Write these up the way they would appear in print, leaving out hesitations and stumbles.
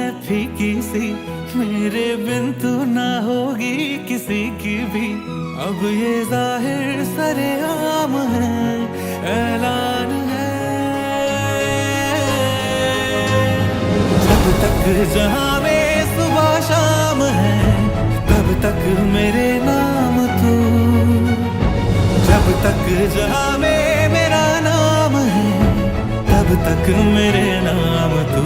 फीकी सी, मेरे बिन तू ना होगी किसी की भी। अब ये जाहिर सरेआम है, ऐलान है। जब तक जहां में सुबह शाम है, तब तक मेरे नाम तू। जब तक जहां में मेरा नाम है, तब तक मेरे नाम तू।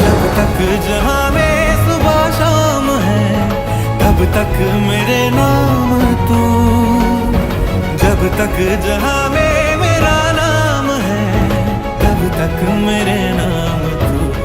जब तक जहां में सुबह शाम है, तब तक मेरे नाम तू। जब तक जहां में मेरा नाम है, तब तक मेरे नाम तू।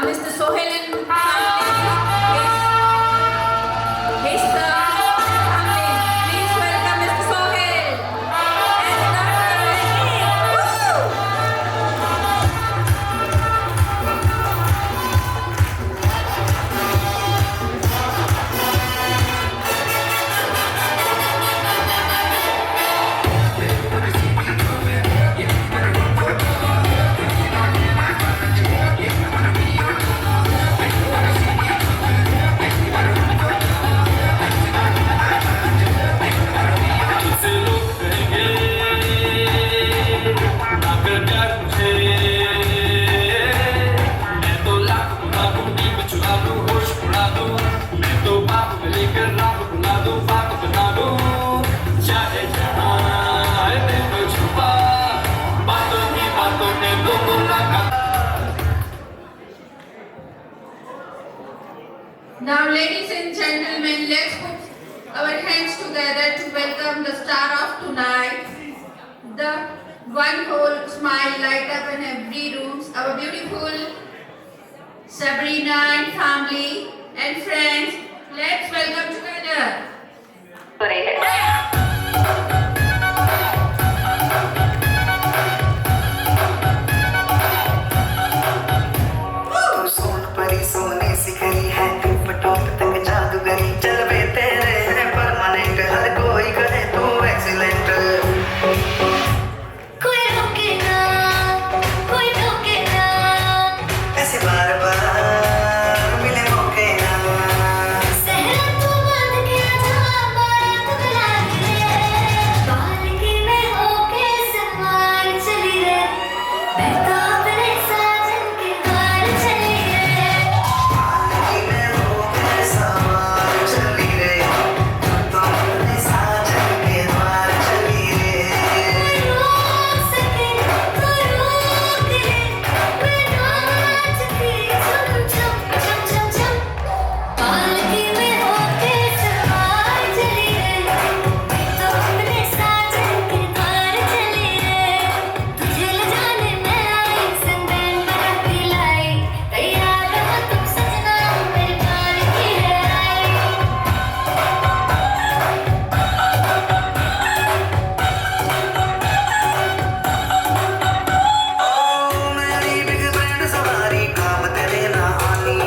Mr. Sohail and family. His family. Please welcome Mr. Sohail and Dr. Wendy. Woo! तुझसे लोग कहेंगे ना कर प्यार मुझे मैं तो लाख बुला दूं नींद चुरा दूं होश उड़ा दूं मैं तो बाप में लेकर रात बुला दूं बात बना दूं चाहे जहां है मैं तो छुपा बातों ही बातों में तो मुलाकात Now, ladies and gentlemen, let's put our hands together to welcome the star of tonight. The one whole smile light up in every room. Our beautiful Sabrina and family and friends. Let's welcome together. तू सोन परी सोने सिखरी है top तक जादूगरी चल बे तेरे है permanent हर कोई कहे तू एक्सीलेंट कोई रोके ना ऐसे बार बार मिले मौके ना सहरा तू बंद के जा बारात बुला के पालकी में होके सवार चली रे मैं तो अपने साजन के द्वार चली रे पालकी में होके सवार चली रे तो अपने साजन के द्वार चली रे रोक सके तो रोक ले मैं नाचती झुम झुम झुम झुम झुम पालकी में होके सवार चली रे मैं तो अपने साजन के द्वार चली रे तुझे ले जाने मैं आई संगन बना के लाई तैयार हो तुम सजना मेरे प्यार की है आई ओ मेरी बिग बैंड सवारी काम तेरे ना आनी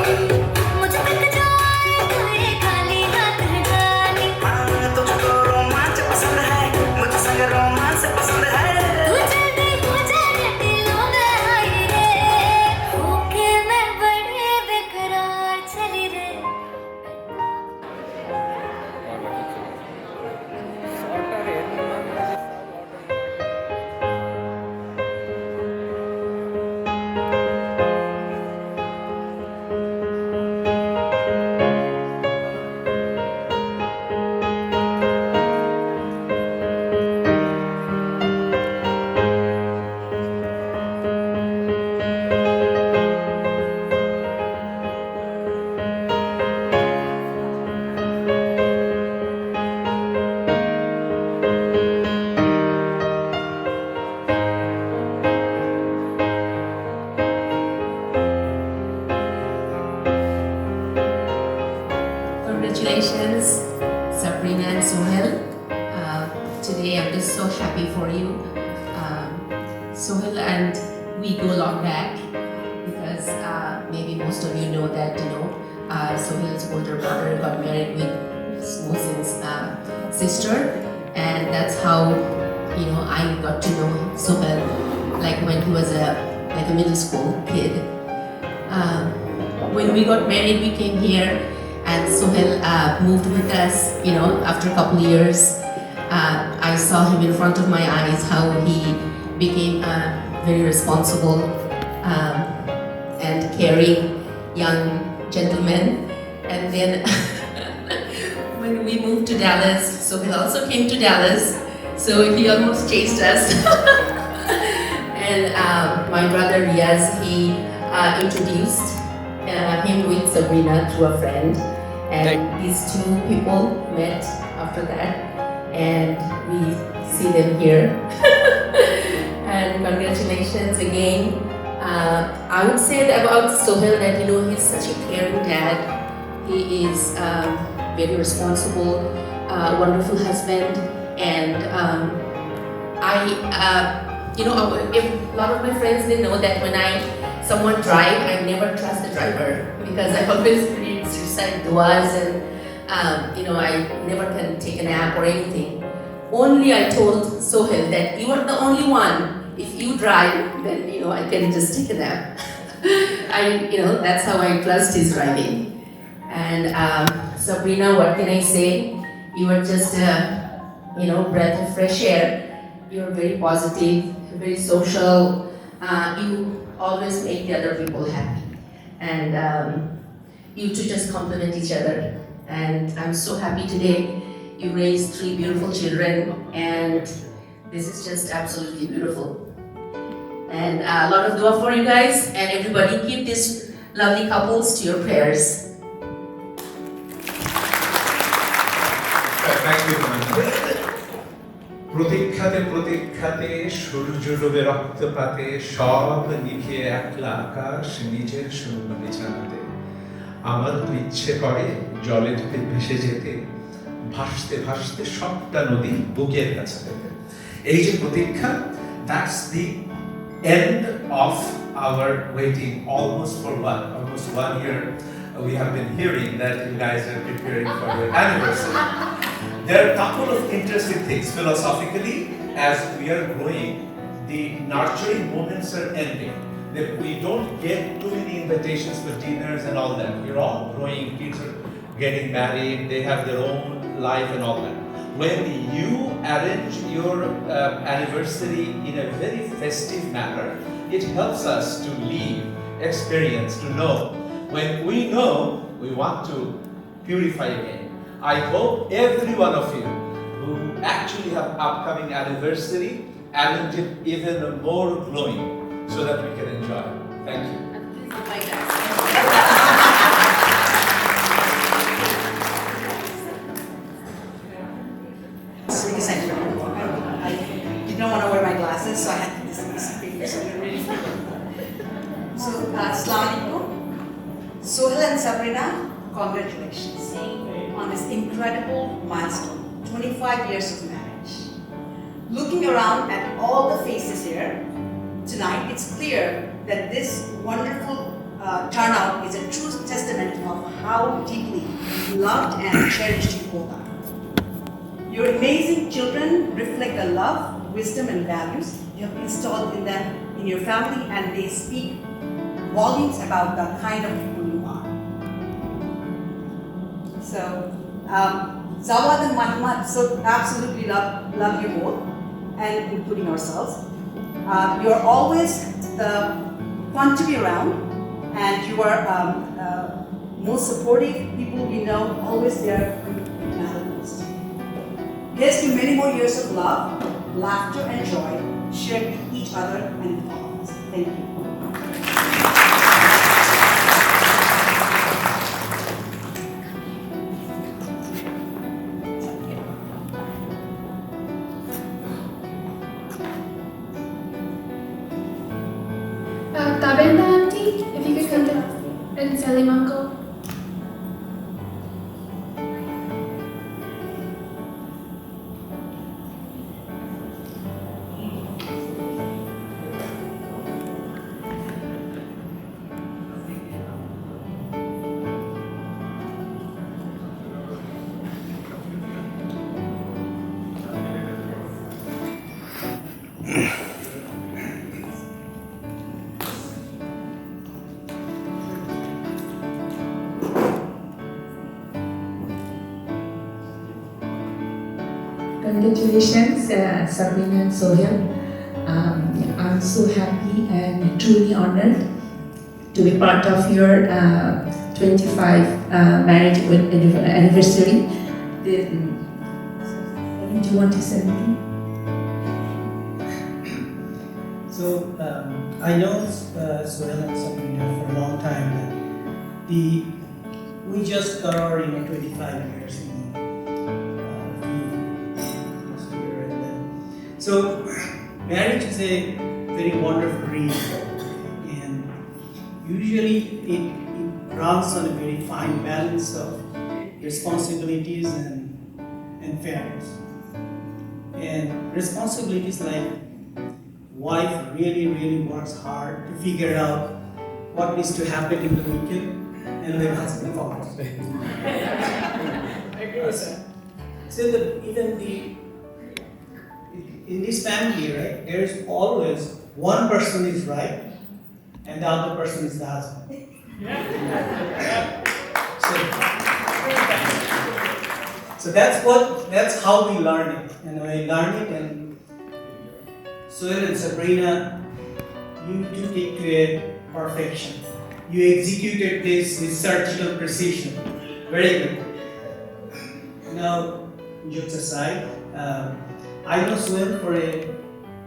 मुझे तक जाए कोई खाली हाथ हटानी तुझको रोमांच पसंद है मुझे संग रोमांच पसंद है तू जल्दी हो जाने दिलों में आई रे होके मैं बड़े बेकरार चली रे Congratulations, Sabrina and Sohail. Today I'm just so happy for you. Sohail and we go long back because maybe most of you know that Sohail's older brother got married with Mohsin's sister, and that's how I got to know Sohail, like when he was a middle school kid. When we got married, we came here, and Sohail moved with us. After a couple of years, I saw him in front of my eyes how he became a very responsible and caring young gentleman. And then when we moved to Dallas, Sohail also came to Dallas, so he almost chased us. And my brother Riaz, he introduced him with Sabrina through a friend, and these two people met after that, and we see them here. And congratulations again. I would say that about Sohail that he's such a caring dad. He is very responsible, wonderful husband, and if a lot of my friends they know that when someone drive, I never trust the driver because I always read suicide duas and I never can take a nap or anything. Only I told Sohail that you are the only one. If you drive, then I can just take a nap. That's how I trust his driving. And Sabrina, what can I say? You are just breath of fresh air. You are very positive, very social. You always make the other people happy, and you two just complement each other. And I'm so happy today. You raised 3 beautiful children, and this is just absolutely beautiful. And a lot of dua for you guys, and everybody keep these lovely couples to your prayers. Thank you, প্রতীক্ষাতে প্রতীক্ষাতে সূর্য ডুবে রক্তপাতে সব নিভে একলা আকাশ নিজের শূন্য বিছানাতে আমার তো ইচ্ছে করে জলে ডুবে ভেসে যেতে ভাসতে ভাসতে সবটা নদী বুকের কাছে পেতে এই যে প্রতীক্ষা that's the end of our waiting almost 1 year. We have been hearing that you guys are preparing for your anniversary. There are a couple of interesting things philosophically. As we are growing, the nurturing moments are ending. That we don't get too many invitations for dinners and all that. We're all growing, kids are getting married, they have their own life and all that. When you arrange your anniversary in a very festive manner, it helps us to live, experience, to know. When we know, we want to purify again. I hope every one of you who actually have upcoming anniversary arrange it even more glowing so that we can enjoy. Thank you. Because I did not want to wear my glasses, so I had these papers. So they're really frequent. So, Assalamu alaikum. Sohail and Sabrina, congratulations on this incredible milestone, 25 years of marriage. Looking around at all the faces here tonight, it's clear that this wonderful turnout is a true testament of how deeply loved and cherished you both are. Your amazing children reflect the love, wisdom, and values you have installed in them, in your family, and they speak volumes about the kind of people you are. So, Zawad and Muhammad, so absolutely love you both, and including ourselves. You are always the fun to be around, and you are most supportive people we know, always there in our lives. Here's to many more years of love, laughter, and joy shared with each other and with all of us. Thank you. Tabenda auntie, if you could come down, and Salim uncle. Congratulations, Sabrina and Sohail. I'm so happy and truly honored to be part of your 25 marriage anniversary. Do you want to say anything? So I know Sohail and Sabrina for a long time. We just got our 25 years. So marriage is a very wonderful reason, usually it runs on a very fine balance of responsibilities and fairness. And responsibilities like wife really works hard to figure out what needs to happen in the weekend, and then husband follows. I agree with that. So in this family, right, there is always one person is right and the other person is the husband. So that's how we learn it. And I learn it, and Sohail and Sabrina, you took it to a perfection. You executed this with surgical precision. Very good. Now, jokes aside, I know Sohail for a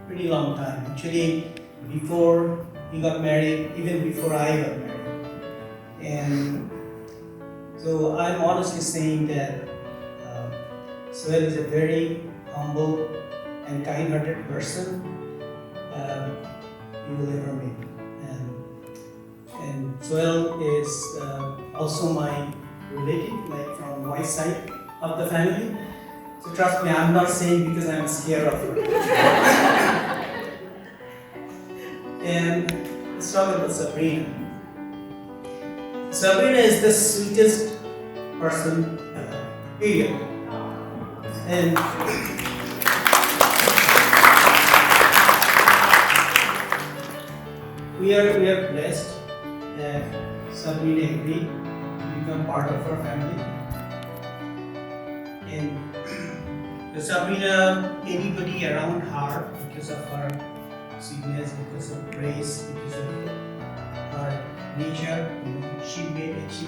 pretty long time. Actually, before he got married, even before I got married. And so I'm honestly saying that Sohail is a very humble and kind-hearted person you will ever meet. And Sohail is also my relative, like from my side of the family. So trust me, I'm not saying because I'm scared of her. And let's talk about Sabrina. Sabrina is the sweetest person, period. And we are blessed that Sabrina agreed to become part of our family. And Sabrina, anybody around her, because of her sweetness, because of grace, because of her nature, she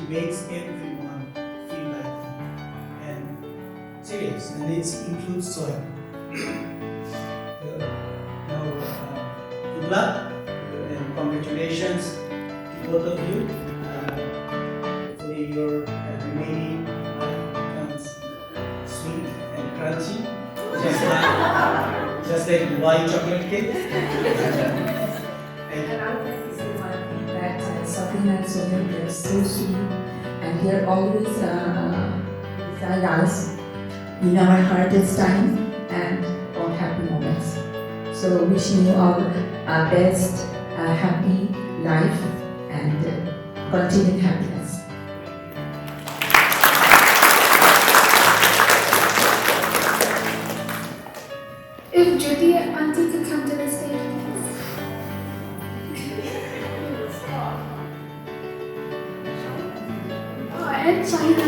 makes everyone feel like home. And serious, and it includes Sohail. Good luck and congratulations to both of you. Hopefully your remaining life becomes sweet and crunchy, just like white chocolate cake. And I would like to say one thing that Sabrina and Sohail, they're so sweet and they're always beside us in our hardest time and all happy moments. So wishing you all best, happy life and continued happiness. If Judy Auntie could come to the stage, please. Oh, and China.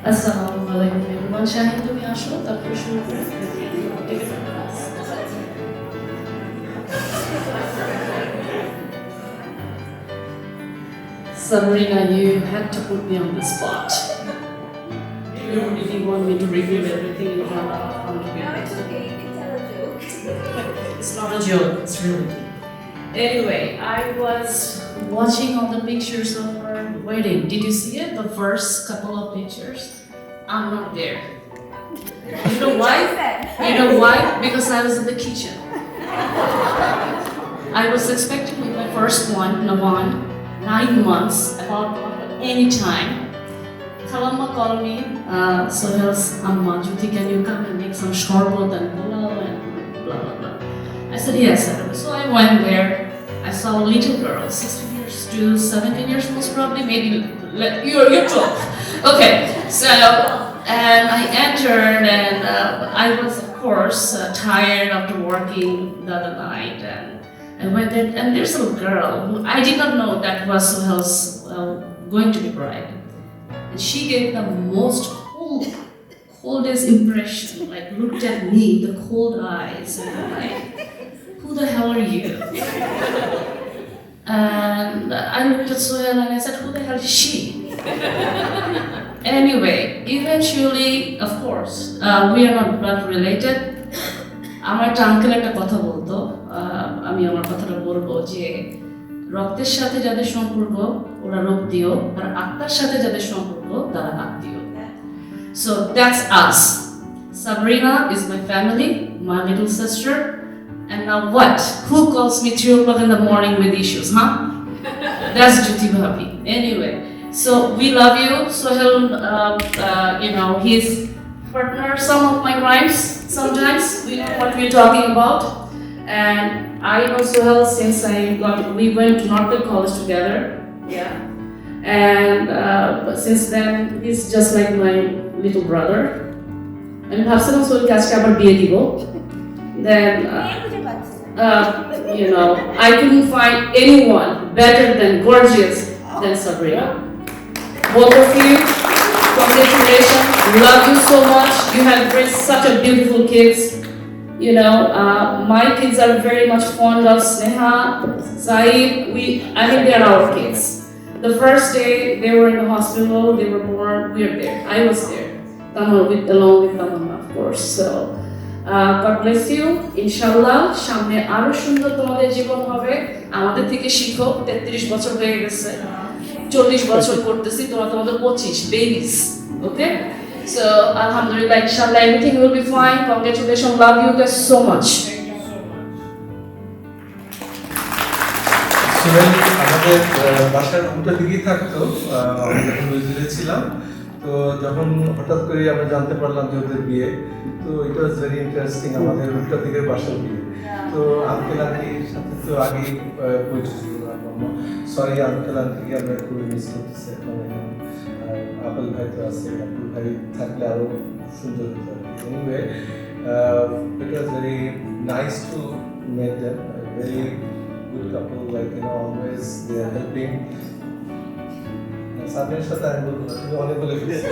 Assalamu alaikum everyone. Shahin, তুমি আসো তারপরে শুরু করে Sabrina, you had to put me on the spot. You don't really want me to reveal everything in front of you. No, it's okay. You can tell a joke. It's not a joke, it's really deep. Anyway, I was watching all the pictures of our wedding. Did you see it? The first couple of pictures? I'm not there. You know why? You know why? Because I was in the kitchen. I was expecting with my first one, Nawan, 9 months, about any time. Kalama called me, Sohail's Amma, Jyoti, can you come and make some shorbat and pulao and blah blah blah. I said yes. So I went there. I saw a little girl, 16 years to 17 years most probably, maybe you're 12. Okay, so and I entered and I was of course tired after working the other night and went there and there's a little girl who I did not know that was Sohail's going to be bride. And she gave the most coldest impression, like looked at me with the cold eyes and I'm like, who the hell are you? And I looked at Sohail and I said, who the hell is she? Anyway, eventually, of course, we are not blood related. আমার একটা uncle একটা কথা বলতো, আমি আমার কথাটা বলবো যে রক্তের সাথে যাদের সম্পর্ক ওরা রক্তীয় আর আত্মার সাথে যাদের সম্পর্ক তারা আত্মীয়. So that's us. Sabrina is my family, my little sister, and And now what? Who calls me 3 o'clock in the morning with issues, huh? That's Juti Bhabi. Anyway, so we love you. Sohel, he's partner some of my crimes. Sometimes we know what we're talking about. And I know Sohel since we went to Northern College together. Yeah. And but since then, he's just like my little brother. And ভাবছিলাম সোহেলকে আজকে আবার বিয়ে দিব। Then I couldn't find anyone better than gorgeous than Sabrina. Both of you, congratulations. Love you so much. You have raised such a beautiful kids. My kids are very much fond of Sneha, Saeed. They are our kids. The first day they were in the hospital, they were born, we were there. I was there. Along with Tamanna, of course. So, God bless you. Inshallah, সামনে আরো সুন্দর তোমাদের জীবন হবে। আমাদের থেকে শিখো। 33 বছর হয়ে গেছে। 40 বছর করতেছি, তোমাদের 25 babies. Okay? So, alhamdulillah, inshallah, everything will be fine. Congratulations, love you guys so much. Sohel আমাদের বাসার উল্টো দিকেই থাকতো, আমি যখন নজরে ছিলাম। তো যখন হঠাৎ করে আমরা জানতে পারলাম যে ওদের বিয়ে, তো ইট ওয়াজ ভেরি ইন্টারেস্টিং, আমাদের উল্টো দিকের বাসার বিয়ে। তো আঙ্কেল আন্টির সাথে তো আগেই পরিচিত ছিলাম। সরি আঙ্কেল আন্টিকে আমরা খুবই মিস করতেছি এখন। আপেল ভাই তো আছে, আপেল ভাই থাকলে আরও সুন্দর হতো। Anyway, it was very nice to meet them, very good couple, always they are helping. Sabrina's সাথে আমি বলবো না, তুমি অনেক বলে ফেলেছো।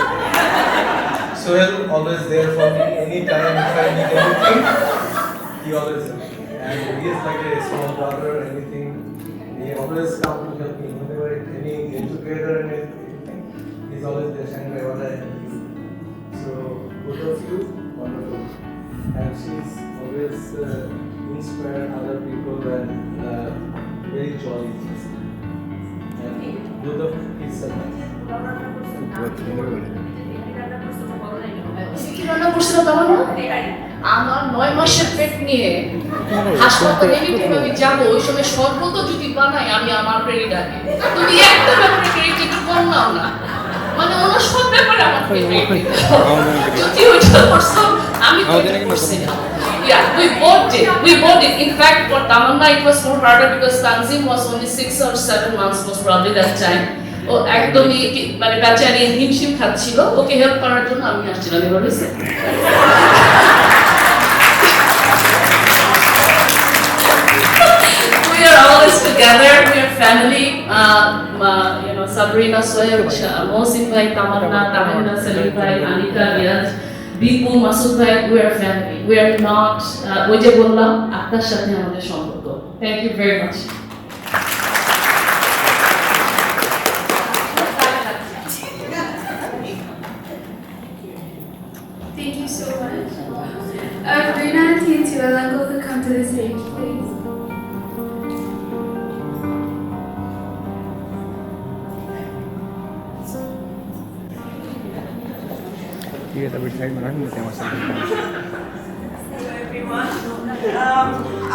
Sohel always there for me anytime if I need anything. He always helps me, and he is like a small brother. Anything, he always come to help me whenever any get together and anything. He's always there saying, "What I need." So both of you, wonderful, and she's always inspire other people and very jolly. And both of his sons. আমার 9 মাসের পেট নিয়ে হাসপাতালে আমি যাবো, ওই সময় শরবত যদি বানাই আমি আমার ক্রেডিট আগে। তুমি একটা ব্যাপারে ক্রেডিট একটু কম নাও না, মানে অন্য সব ব্যাপারে আমার ক্রেডিট যদি ওইটা করছো আমি করছি না। Yeah, we bought it. In fact, for Tamanna it was more harder because Tanzim was only 6 or 7 months most probably that time. ও একদমই মানে বেচারি হিমশিম খাচ্ছিল, ওকে হেল্প করার জন্য আমি আসছিলাম। এবার হয়েছে we are always together, we are family. Sabrina, Sohel, Mohsin bhai, Tamanna, Salim bhai, Anika, Riyaz, Bipu, Masood bhai, we are family. We are not, ওই যে বললাম আপনার সাথে আমাদের সম্পর্ক। Thank you very much. Thank you so much. Sabrina and Tialango could come to the stage, please. Hello everyone.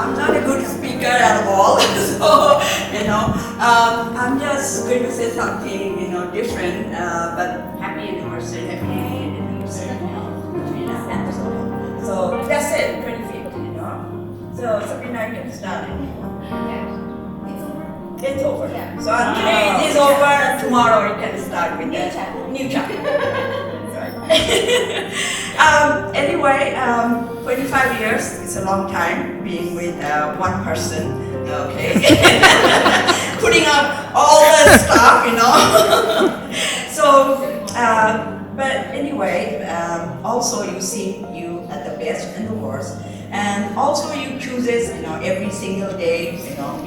I'm not a good speaker at all, so I'm just going to say something different. But happy anniversary, So that's it, 25th, So Sabrina, you can start. It's over. So today it is over, and tomorrow you can start with the new chapter. Anyway, 25 years is a long time being with one person, okay? Putting up all the stuff, So, but anyway, also you see you at the best and the worst. And also you chooses, every single day,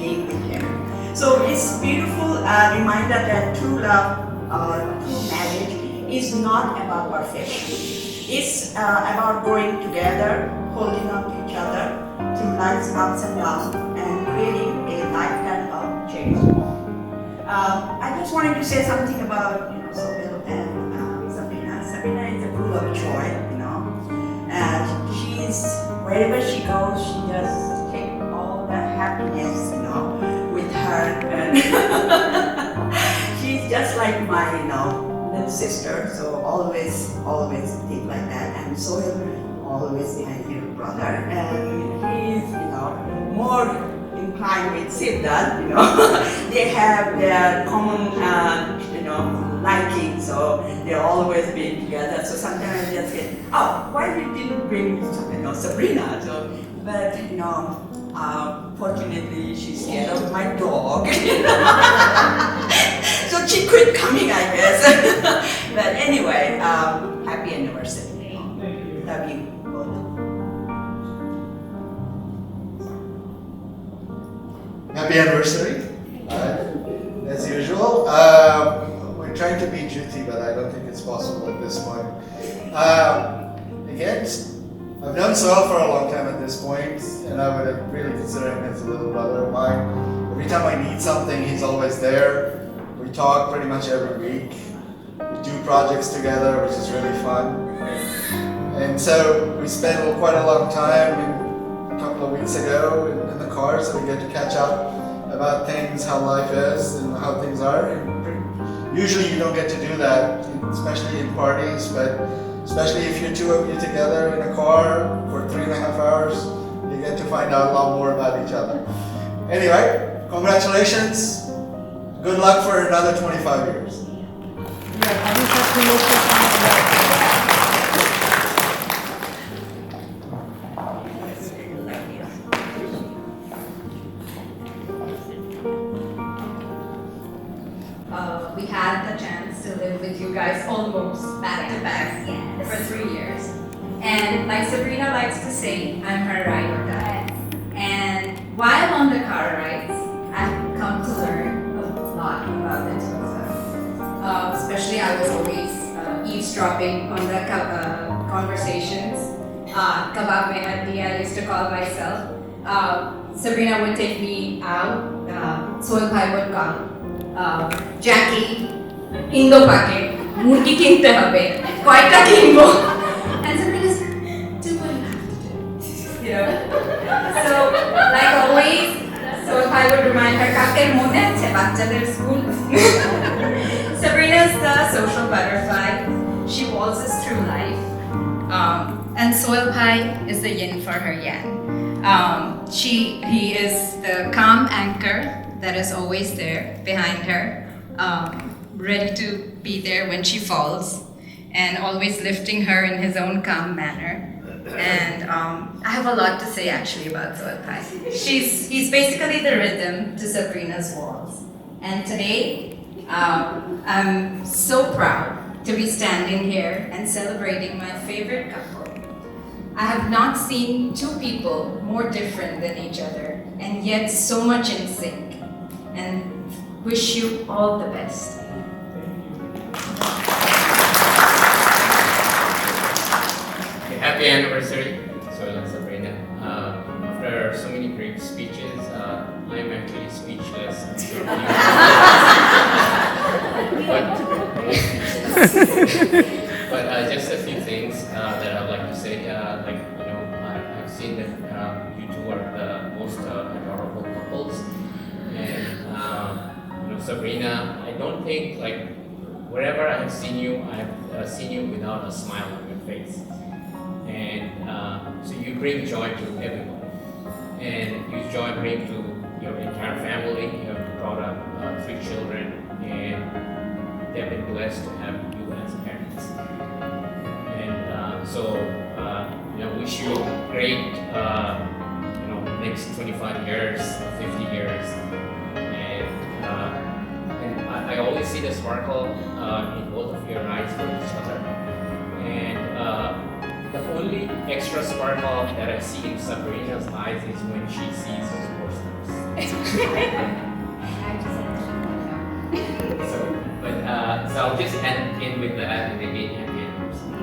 being with him. So it's beautiful reminder that true love, true marriage is not about perfection. It's about growing together, holding on to each other through life's ups and downs, and creating a lifetime of change. I just wanted to say something about Sohel and Sabrina. Sabrina is a full of joy, and she's wherever she goes, she just takes happiness, with her. And she's just like my, little sister. So always think like that. And Sohail always behind your brother, and he's, more inclined with Siddharth. They have their common, liking, so they always been together. So sometimes I just say, oh, why you didn't bring, Sabrina? So, but fortunately she's scared of my dog. So she quit coming, I guess. But anyway, happy anniversary. Love you both. Happy anniversary, as usual. We're trying to be duty, but I don't think it's possible at this point. Again, I've known Sohail for a long time at this point, and I would have really considered him as a little brother of mine. Every time I need something, he's always there. We talk pretty much every week. We do projects together, which is really fun. And so we spent quite a long time a couple of weeks ago in the car, so we get to catch up about things, how life is and how things are. And usually you don't get to do that, especially in parties, but especially if you're two of you together in a car for 3.5 hours, you get to find out a lot more about each other. Anyway, congratulations. Good luck for another 25 years. We had the chance to live with you guys almost back to back for 3 years. And like Sabrina likes to say, I'm her ride or die. And while on the car rides, I've come to learn a lot about the two of them. Especially I was always eavesdropping on the conversations. Kabab mein haddi, I used to call myself. Sabrina would take me out. Sohail bhai would come. Jackie, Indo pake, murgi kinte hobe, koita kinbo. And Sabrina's, do what you have to do. So, like always, Sohail bhai would remind her, kaker mone ache bachchader school. Sabrina's the social butterfly. She waltzes through life. And Sohail bhai is the yin for her yang. He is the calm anchor that is always there behind her, ready to be there when she falls, and always lifting her in his own calm manner. And I have a lot to say actually about Sohail bhai. He's basically the rhythm to Sabrina's walls. And today, I'm so proud to be standing here and celebrating my favorite couple. I have not seen two people more different than each other, and yet so much in sync. And wish you all the best. Okay, happy anniversary, Sohail and Sabrina. After so many great speeches, I am actually speechless. But just a few things that I'd like to say. I've seen that you two are the most adorable couples. And Sabrina, I don't think wherever I have seen you, I have seen you without a smile on your face. And so you bring joy to everyone, and you bring to your entire family. You have brought up 3 children, and they've been blessed to have you as parents. And wish you great next 25 years, 50 years. I always see the sparkle in both of your eyes for each other. And the only extra sparkle that I see in Sabrina's eyes is when she sees your stars. So I'll just end with that and again happy anniversary.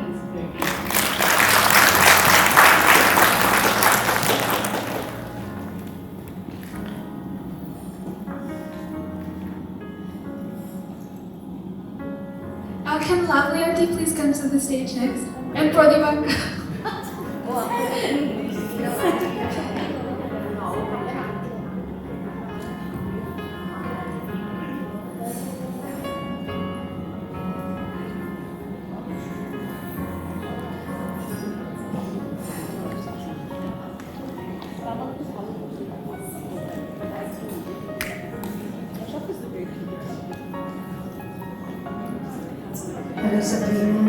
Can lovely auntie please come to the stage next? And Pradima. Sabrina.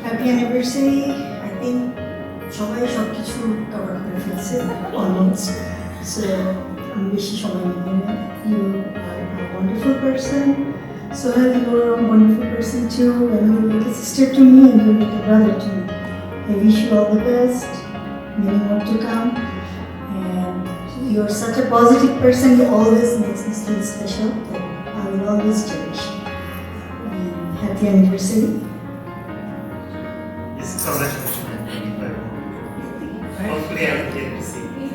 Happy anniversary. I think সবাই সব কিছু cover করে ফেলছে almost so আমি বেশি সময় নেব না you are a wonderful person Sohel, you are a wonderful person too and you're like a sister to me and you're like a brother to me. I wish you all the best, many more to come, and you're such a positive person, you always makes me feel special that I will always cherish. Happy anniversary. Yes, congratulations. Hopefully I will get to see you.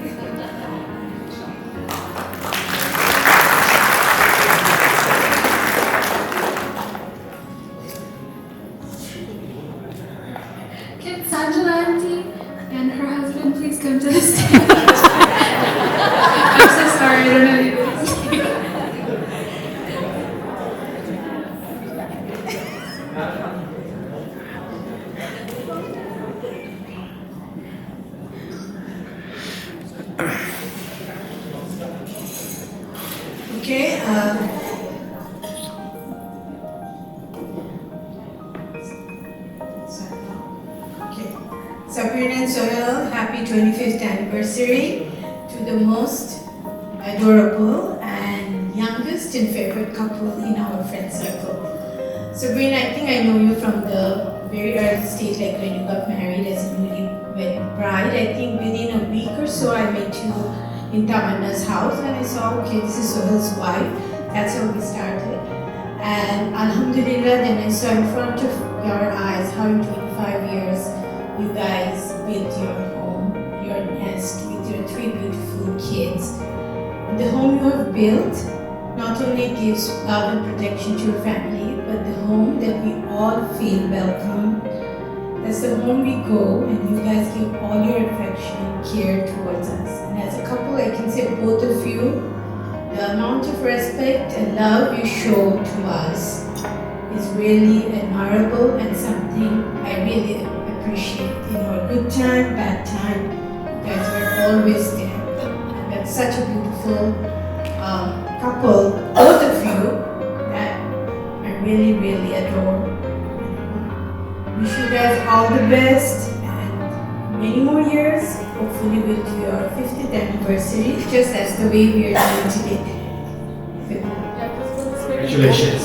Can Sanjana auntie and her husband please come to the stage? I'm so sorry, I don't know you. Okay. Okay. Sabrina and Sohel, happy 25th anniversary to the most adorable and youngest and favorite couple in our friend circle. Sabrina, I think I know you from the very early stage, like when you got married as a newlywed bride. I think within a week or so, I met you in Tamanna's house and I saw, okay, this is Sohel's wife. That's how we started. And Alhamdulillah, then I saw in front of your eyes how in 25 years you guys built your home, your nest with your 3 beautiful kids. The home you have built not only gives love and protection to your family, but the home that we all feel welcome. That's the home we go and you guys give all your affection and care towards us. And as a couple, I can say both of you, the amount of respect and love you show to us is really admirable and something I really appreciate. In our good time, bad time, you guys were always there. And that's such a beautiful couple, both of you, that I really, really adore. Wish you guys all the best and many more years. Hopefully we'll do your 50th anniversary just as the way we are doing today. Congratulations.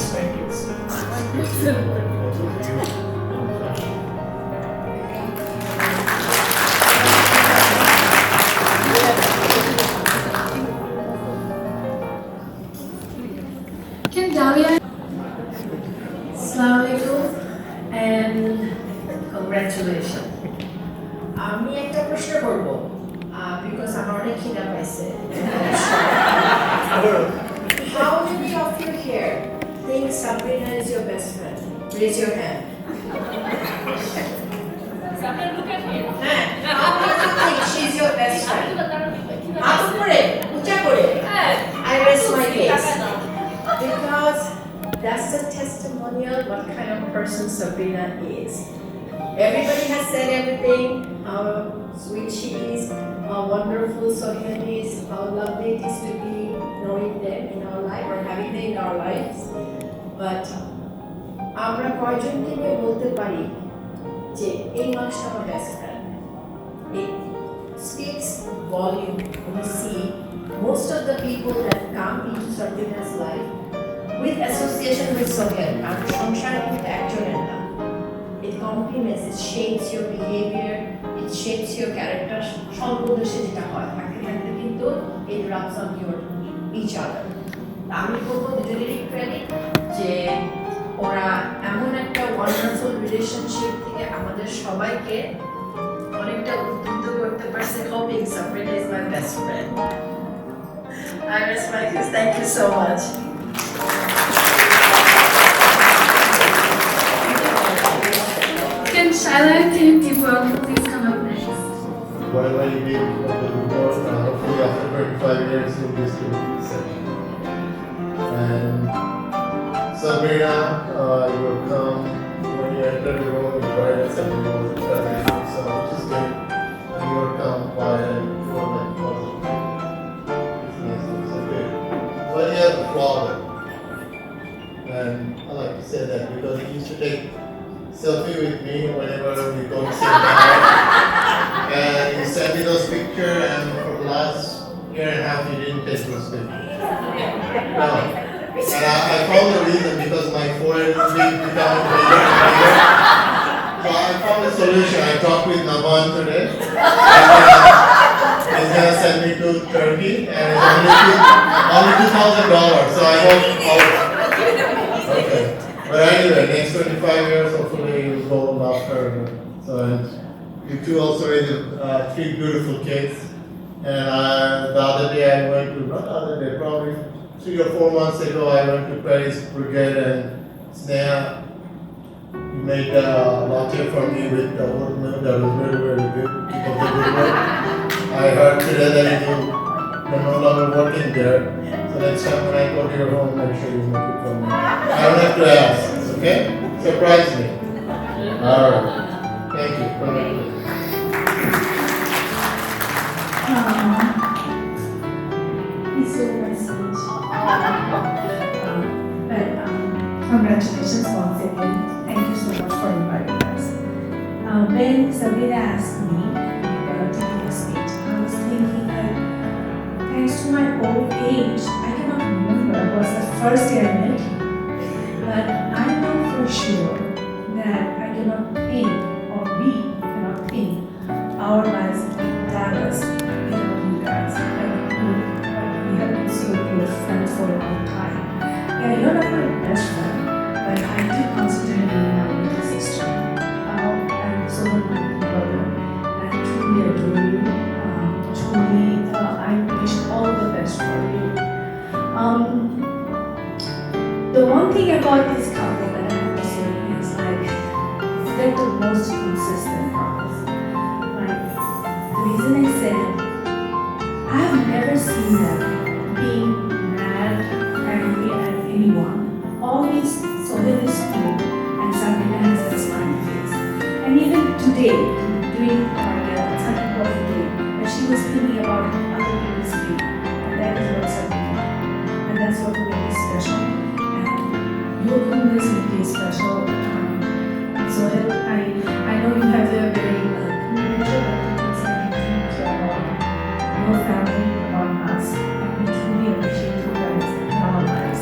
Can Dahlia? Assalamualaikum and congratulations. আমি একটা প্রশ্ন করব because আমার অনেক খিদা পাইছে. How many of you here think Sabrina is your best friend? Raise your hand. Look at him. How many think she's your best friend? হাত উপরে, উঁচা করে. I raise my case. Because that's a testimonial what kind of person Sabrina is. Everybody has said everything, how sweet she is, how wonderful Sohel is, how lovely it is to be knowing them in our life or having them in our lives. But আমরা কয়জনকে নিয়ে বলতে পারি যে এই মানুষটা আমার best friend? It speaks volume when you see most of the people that come into Sabrina's life with association with Sohel, and সংসার কিন্তু একজনের না. It complements, it shapes your behavior, it shapes your character. সর্বদেশে যেটা হয় থাকতে থাকতে কিন্তু it rubs on your each other. আমি বলবো দুজনেরই ক্রেডিট যে ওরা এমন একটা ওয়ান্ডারফুল রিলেশনশিপ থেকে আমাদের সবাইকে অনেকটা উদ্বুদ্ধ করতে পারছে. Hoping Sabrina is my best friend. I respect this. Thank you so much. Can Shaila and Tiffany please come up next? While I did the report, hopefully after 25 years you'll be still in this session. And Sabrina, you will come when you enter the room, the bride and something was everything, so which is good. And you will come quiet and you will like positive. It's nice, it's okay. Well, you have a father. And I like to say that because he used to take selfie with me whenever we go to sit down. And he sent me those pictures, and for the last year and a half he didn't take those pictures. No. And I found the reason because my forehead is becoming bigger and bigger. So I found a solution. I talked with Naman today. He's gonna send me to Turkey, and it's only $2,000. So I hope. Okay. But anyway, next 25 years, hopefully we'll go after. So and you two also raised 3 beautiful kids. And the other day I went to, not the other day, probably 3 or 4 months ago, I went to Paris Brigade, and Sneha, you made a latte for me with the oat milk. That was very, very good. Keep up the good work. I heard today that you're no longer working there. So next time when I go to your home, make sure you make it for me. I don't have to ask, okay? Surprise me. Alright. Thank you. Congratulations. He's so nice. Congratulations once again. Thank you so much for inviting us. When Sabrina asked me to give a speech, I was thinking that thanks to my old age, I cannot remember it was the first day I met you. But I know for sure that I cannot think, or we cannot think, our lives without us, without you guys. We have been so good friends for a long time. Yeah, you're not my best friend, but I do consider you my little sister. I'm so happy with you, brother. I truly adore you. I wish all the best for you. The one thing about this couple that I have to say is like they're the most consistent couples. Like the reason I said I've never seen them being mad, angry at anyone. Always Sohel is cool and Sabrina has a smiley face. And even today, during our Sunday coffee day, when she was thinking about other people's day, and that is what Sabrina. And that's what made it special. And your coolness made it special. Sohel, I know you have a very nature that things that you do care about your family, about us, and we truly appreciate you guys in our lives.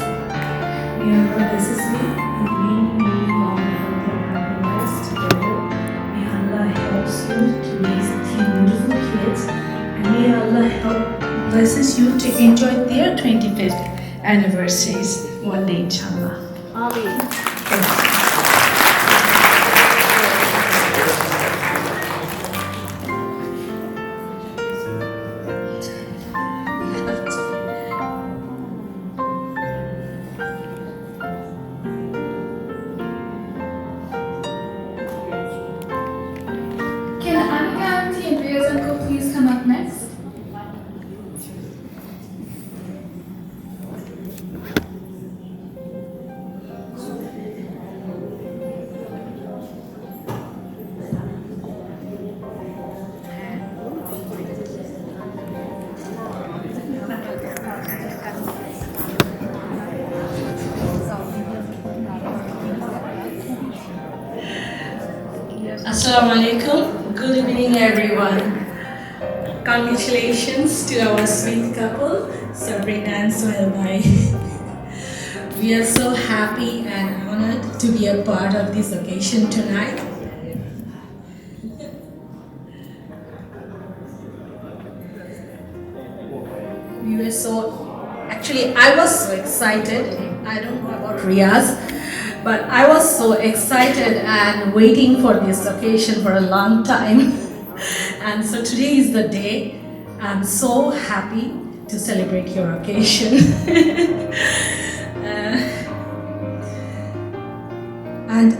May Allah bless us with many long health and happiness together. May Allah helps you to raise 3 beautiful kids, and may Allah blesses you to enjoy their 25th anniversaries one day, inshallah. Amen. Thank you. Can Anika Auntie and Ria's uncle please come up next? Assalamu alaikum. Good evening, everyone. Congratulations to our sweet couple, Sabrina and Sohel bhai. We are so happy and honored to be a part of this occasion tonight. We were I was so excited. I don't know about Riaz, but I was so excited and waiting for this occasion for a long time. And so today is the day. I'm so happy to celebrate your occasion. And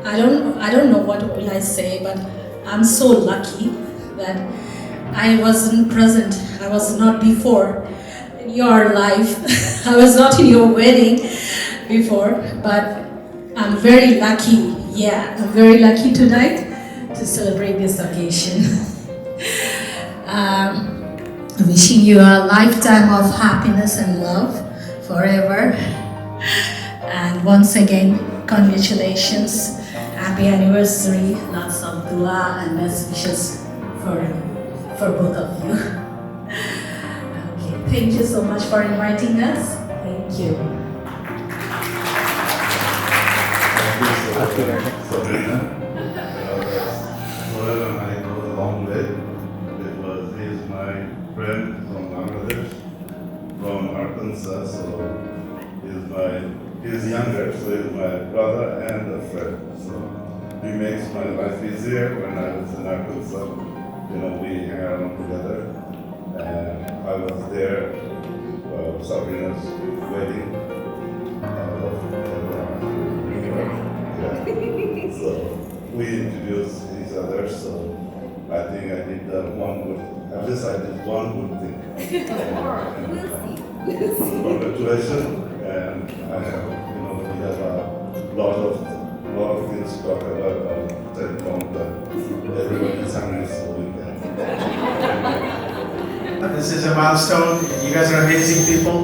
I don't know what will I say, but I'm so lucky that I wasn't present. I was not before in your life. I was not in your wedding before, but I'm very lucky. Yeah, I'm very lucky tonight to celebrate this occasion. Wishing you a lifetime of happiness and love forever. And once again, congratulations, happy anniversary, lots of dua and best wishes for both of you. Okay, thank you so much for inviting us. Thank you. Sabrina. Well, and I go a long way because he is my friend from Bangladesh, from Arkansas, so he's younger, so he's my brother and a friend. So he makes my life easier when I was in Arkansas. We hang around together. And I was there for Sabrina's wedding. So we introduced each other, so I think I did at least I did one good thing. Congratulations, and I have, we have a lot of things to talk about on telephone, but everyone is hungry, so we can. This is a milestone. You guys are amazing people,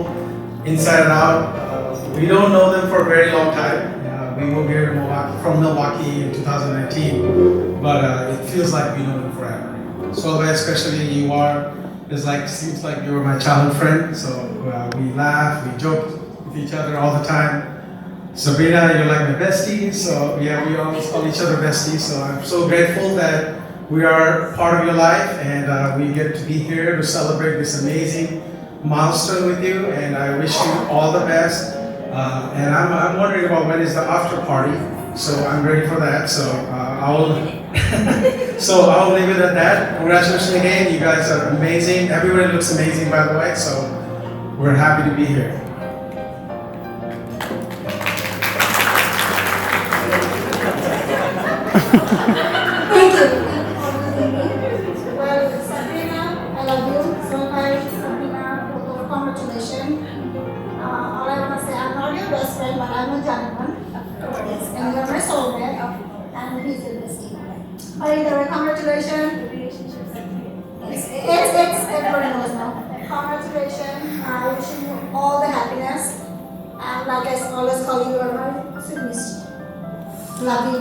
inside and out. We don't know them for a very long time. We moved here from Milwaukee in 2019, but it feels like we know them forever. So especially you seems like you were my childhood friend. So we laugh, we joke with each other all the time. Sabrina, you're like my bestie. So yeah, we always call each other besties. So I'm so grateful that we are part of your life and we get to be here to celebrate this amazing milestone with you. And I wish you all the best. And I'm wondering about when is the after party, so I'm ready for that. So I'll leave it at that. Congratulations again, you guys are amazing. Everybody looks amazing, by the way. So we're happy to be here. Thank you. Well, Sabrina, I love you so much. Sabrina, congratulations. All I want to say, I'm not your best friend, but I'm a gentleman. Yes, and you're my soulmate, and he's your bestie. Either way, congratulations. It's everybody knows now. Congratulations. I wish you all the happiness. And like I always call you, you're my sweetness. Love you.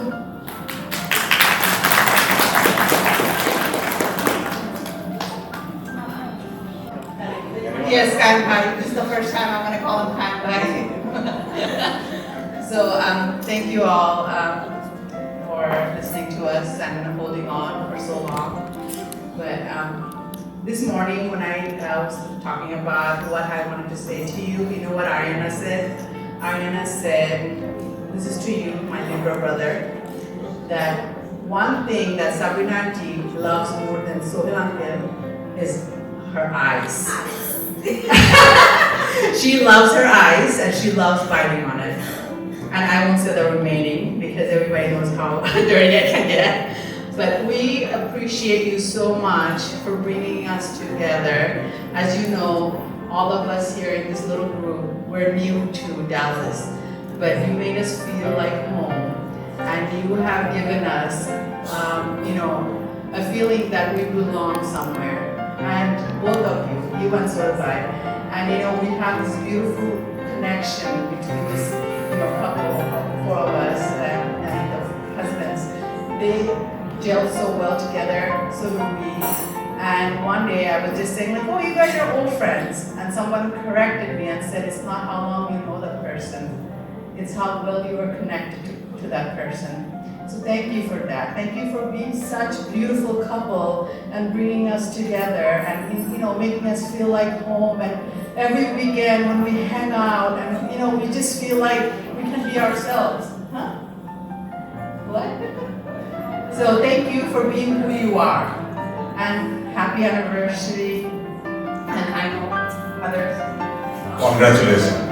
Yes, Kanpai. This is the first time I'm going to call him Kanpai. So thank you all for listening to us and holding on for so long. But this morning when I was talking about what I wanted to say to you, you know what Ariana said? Ariana said, this is to you, my Libra brother, that one thing that Sabrina Auntie loves more than Sohil Uncle is her eyes. She loves her eyes and she loves biting on it. And I won't say the remaining because everybody knows how dirty I can get. But we appreciate you so much for bringing us together. As you know, all of us here in this little group, we're new to Dallas, but you made us feel like home. And you have given us, a feeling that we belong somewhere. And both of you and Sorbai. And we have this beautiful connection between this couple, four of us, and the husbands. They gel so well together, so do we. And one day I was just saying, oh, you guys are old friends. And someone corrected me and said, it's not how long you know the person, it's how well you are connected to that person. So thank you for that. Thank you for being such a beautiful couple and bringing us together and making us feel like home. And every weekend when we hang out and we just feel like we can be ourselves. Huh? What? So thank you for being who you are. And happy anniversary. And I know others. Congratulations.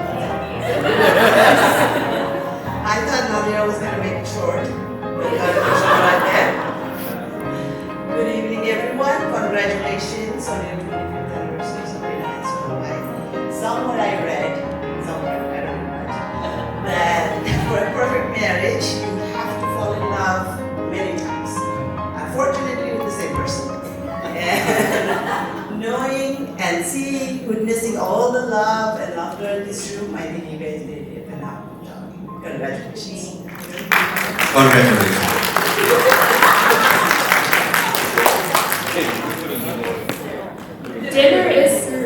I thought Nadia was going to make it short. Good evening, everyone. Congratulations on your 25th anniversary, Sabrina and Sohil. Somewhere I read, somewhere I don't remember, that for a perfect marriage, you have to fall in love many times. Unfortunately, with the same person. And knowing and seeing, witnessing all the love and laughter in this room, I think you guys did a phenomenal job. Congratulations. Congratulations. Dinner is served.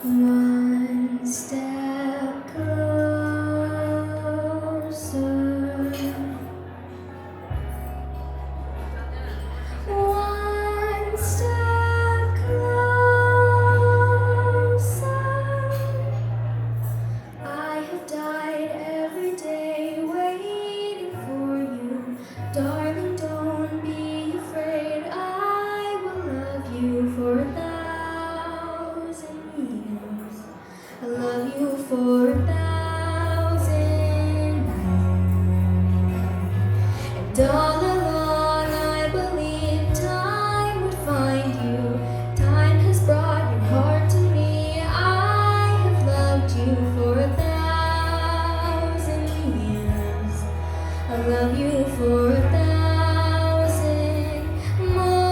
One step closer. One step closer. I have died every day waiting for you. Darling, don't be afraid. I will love you for 1,000 years. I love you for 1,000 years. And all along I believed time would find you. Time has brought your heart to me. I have loved you for 1,000 years. I love you for 1,000 more.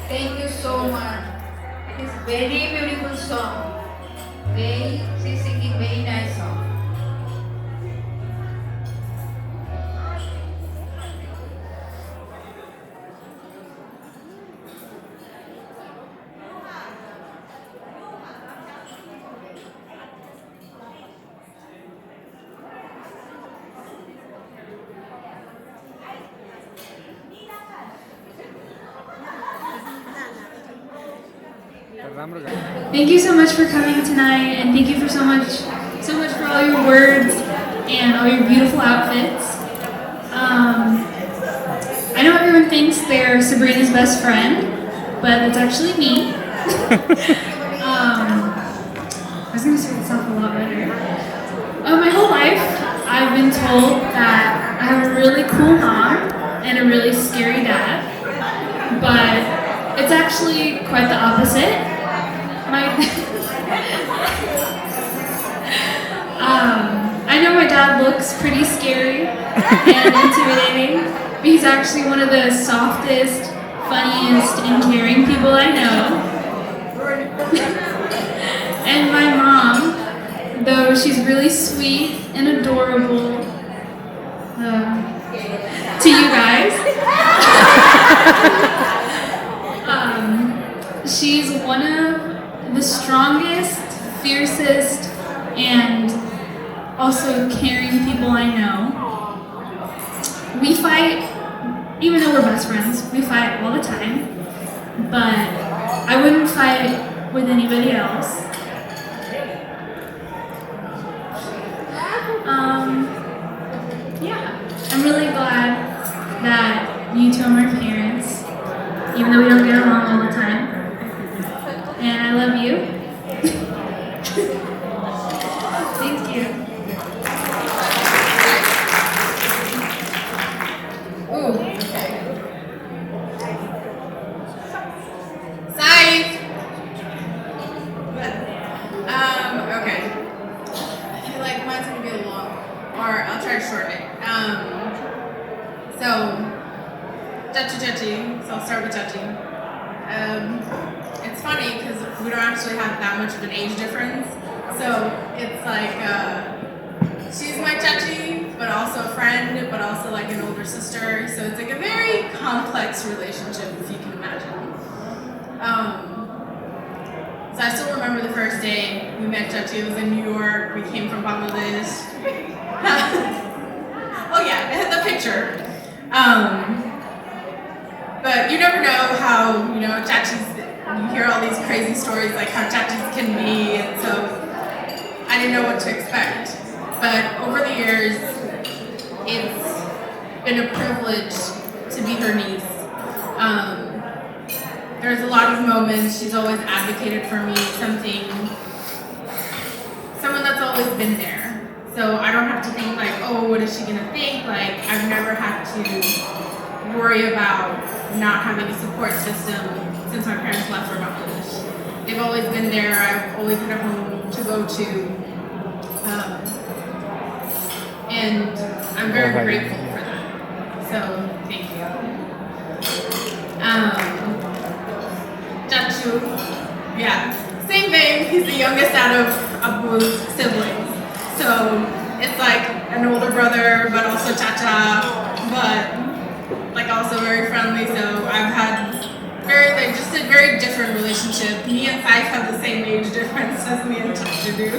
Thank you so much. It is very beautiful song. She's singing very nice song. Thank you so much for coming tonight, and thank you for so much for all your words and all your beautiful outfits. I know everyone thinks they're Sabrina's best friend, but it's actually me. I was gonna say this off a lot better. My whole life, I've been told that I have a really cool mom and a really scary dad, but it's actually quite the opposite. I know my dad looks pretty scary and intimidating, but he's actually one of the softest, funniest, and caring people I know. And my mom, though she's really sweet and adorable to you guys, she's one of the strongest, fiercest, and also caring people I know. We fight, even though we're best friends, we fight all the time, but I wouldn't fight with anybody else. Yeah, I'm really glad that you two are my parents, even though we don't get along all the time. And I love you. Thank you. Ooh, okay. Saif! Okay. I feel like mine's gonna be a long, or I'll try to shorten it. So, Chachi. So I'll start with Chachi. It's funny because we don't actually have that much of an age difference. So it's like, she's my Chachi, but also a friend, but also like an older sister. So it's like a very complex relationship, if you can imagine. So I still remember the first day we met Chachi. It was in New York. We came from Bangladesh. Oh yeah, it had the picture. But you never know how, Chachis, you hear all these crazy stories like how Chachis can be, and so I didn't know what to expect. But over the years, it's been a privilege to be her niece. There's a lot of moments she's always advocated for me, someone that's always been there. So I don't have to think like, oh, what is she gonna think? Like, I've never had to worry about not having a support system since my parents left for Bangladesh. They've always been there. I've always had a home to go to. And I'm very grateful for that. So, thank you. Chachu, yeah, same thing. He's the youngest out of Abu's siblings. So, it's like an older brother, but also cha-cha, but like also very friendly. So I've had just a very different relationship. Me and Saif have the same age difference as me and Chacha do.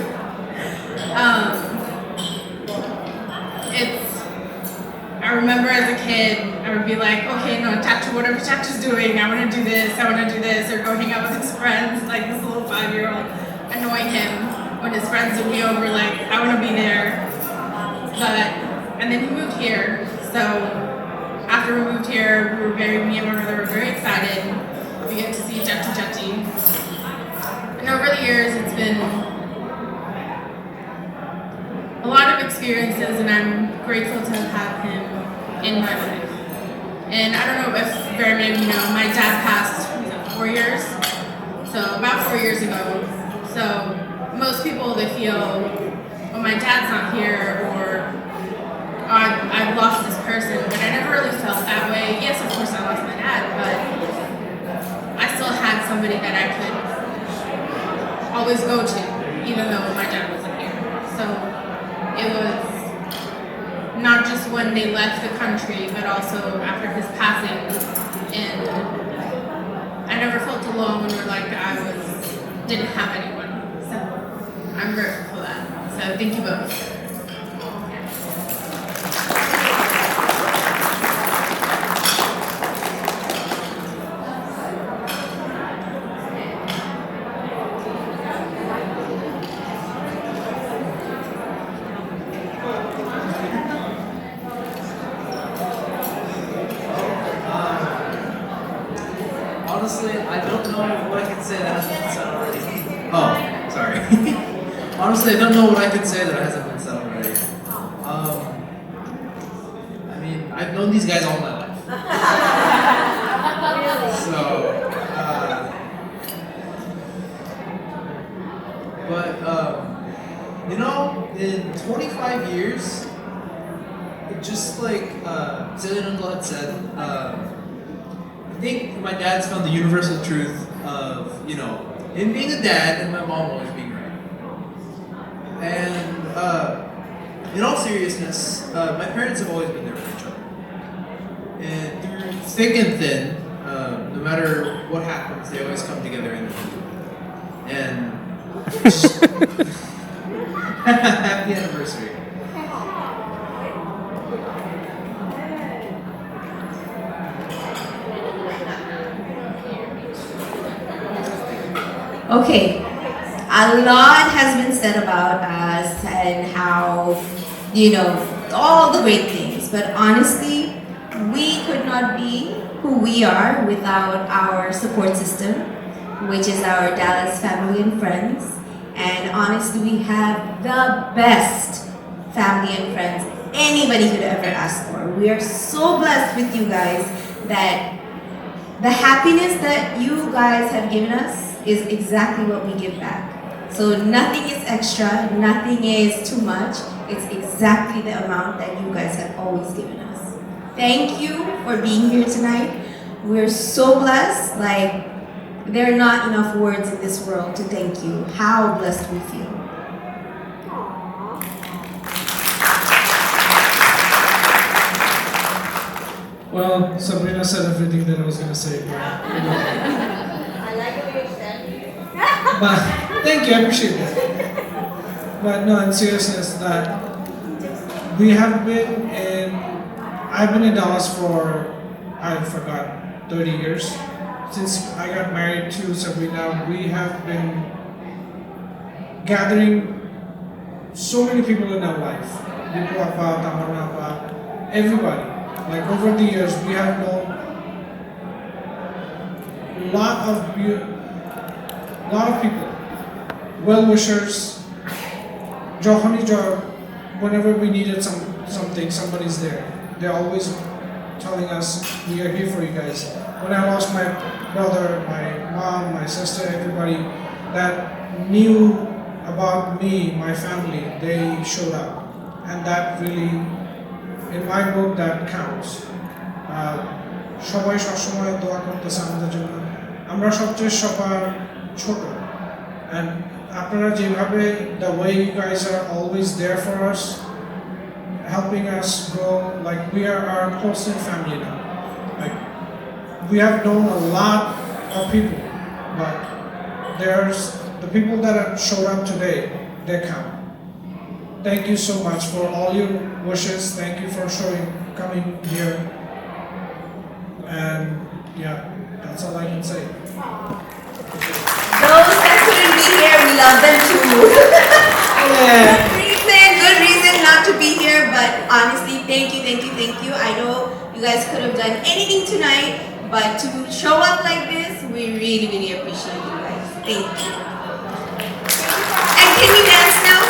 I remember as a kid, I would be like, okay, no, Chacha, whatever Chacha's doing, I want to do this, or go hang out with his friends, like this little 5-year-old, annoying him when his friends would be over, like, I want to be there. And then he moved here, so after we moved here, me and my brother were very excited. We get to see Chachi Chachi. And over the years, it's been a lot of experiences, and I'm grateful to have had him in my life. And I don't know if very many of you know, my dad passed 4 years, so about 4 years ago. So most people, they feel, well, my dad's not here, or I've lost this person, but I never really felt that way. Yes, of course I lost my dad, but I still had somebody that I could always go to, even though my dad wasn't here. So it was not just when they left the country, but also after his passing, and I never felt alone or like didn't have anyone. So I'm grateful for that. So thank you both. Honestly, I don't know what I can say that hasn't been said already. Oh, sorry. Honestly, I don't know what I can say that hasn't been said already. I mean, I've known these guys all my life. So, you know, in 25 years, it just like Zillion Uncle had said, I think my dad's found the universal truth of, you know, him being a dad and my mom always being right. And in all seriousness, my parents have always been there for each other. And through thick and thin, no matter what happens, they always come together in the end. And happy anniversary. Okay, a lot has been said about us and how, you know, all the great things, but honestly, we could not be who we are without our support system, which is our Dallas family and friends. And honestly, we have the best family and friends anybody could ever ask for. We are so blessed with you guys that the happiness that you guys have given us is exactly what we give back. So nothing is extra, nothing is too much. It's exactly the amount that you guys have always given us. Thank you for being here tonight. We're so blessed. Like, there are not enough words in this world to thank you. How blessed we feel. Well, Sabrina said everything that I was gonna say. I like the way you said it. But thank you, I appreciate that. But no, in seriousness, that we have been in, I've been in Dallas for, I forgot, 30 years. Since I got married to Sabrina, we have been gathering so many people in our life. Lipuapa, Tamanapa, everybody. Like over the years, we have known a lot of people, well-wishers. Whenever we needed something, somebody's there. They're always telling us, we are here for you guys. When I lost my brother, my mom, my sister, everybody that knew about me, my family, they showed up. And that really, in my book, that counts. সবাই সবসময় দোয়া করতেছে আমাদের জন্য আমরা সবচেয়ে সবার ছোট and আপনারা যেভাবে the way you guys are always there for us helping us grow. Like we are our close-knit family now. Like we have known a lot of people, but there's the people that have showed up today, they count. Thank you so much for all your wishes. Thank you for coming here. And yeah, that's all I can say. Those that couldn't be here, we love them too. Good reason not to be here, but honestly, thank you. I know you guys could have done anything tonight, but to show up like this, we really appreciate you guys. Thank you. And can we dance now?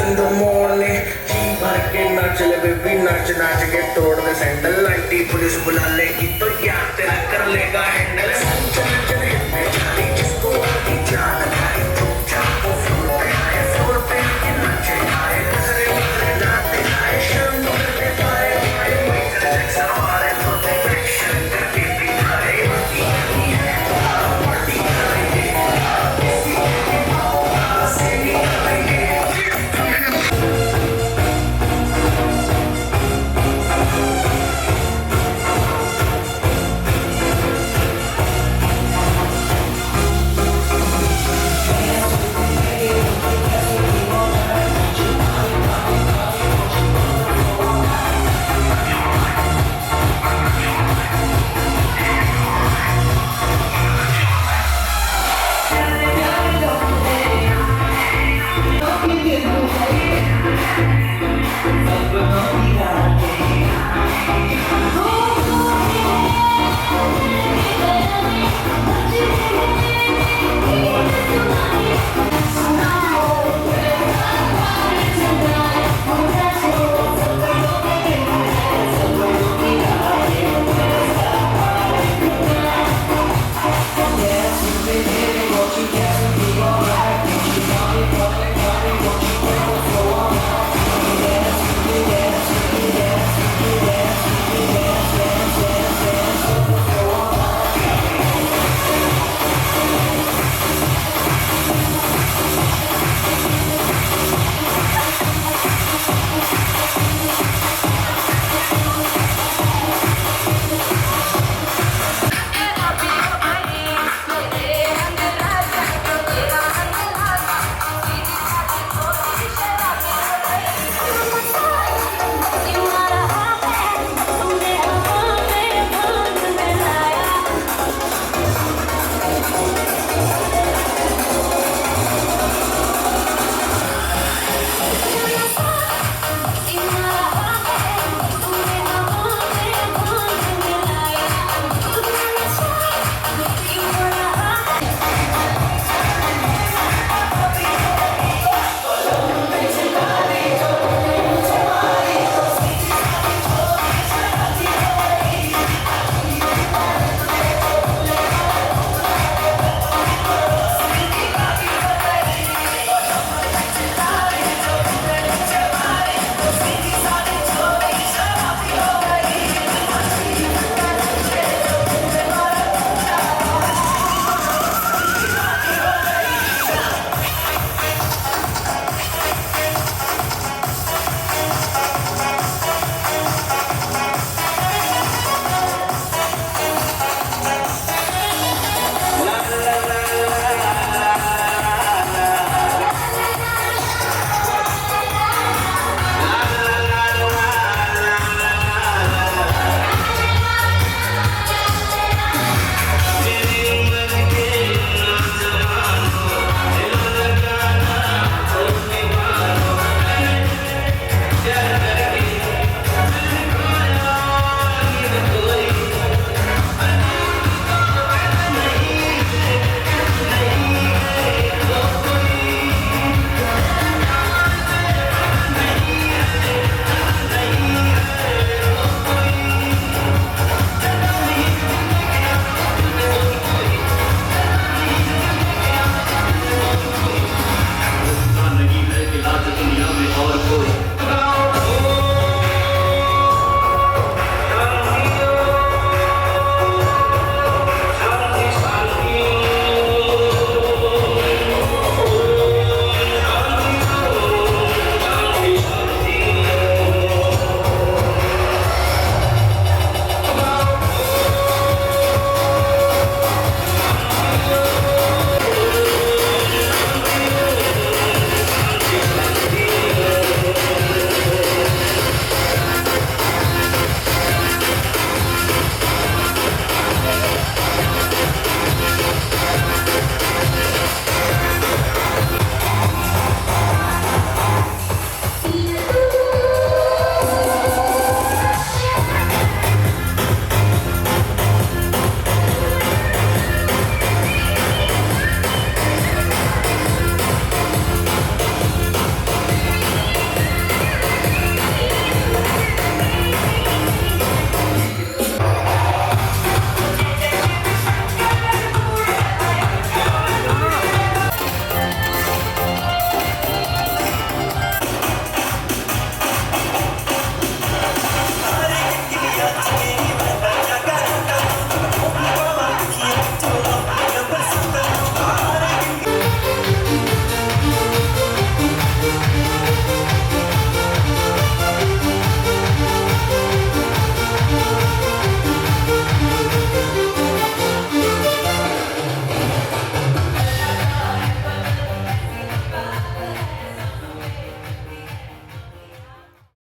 in the morning जी भर के नाच ले baby नाच नाच के तोड़ दे sandal aunty police बुला लेगी तो यार तेरा कर लेगा हैंडल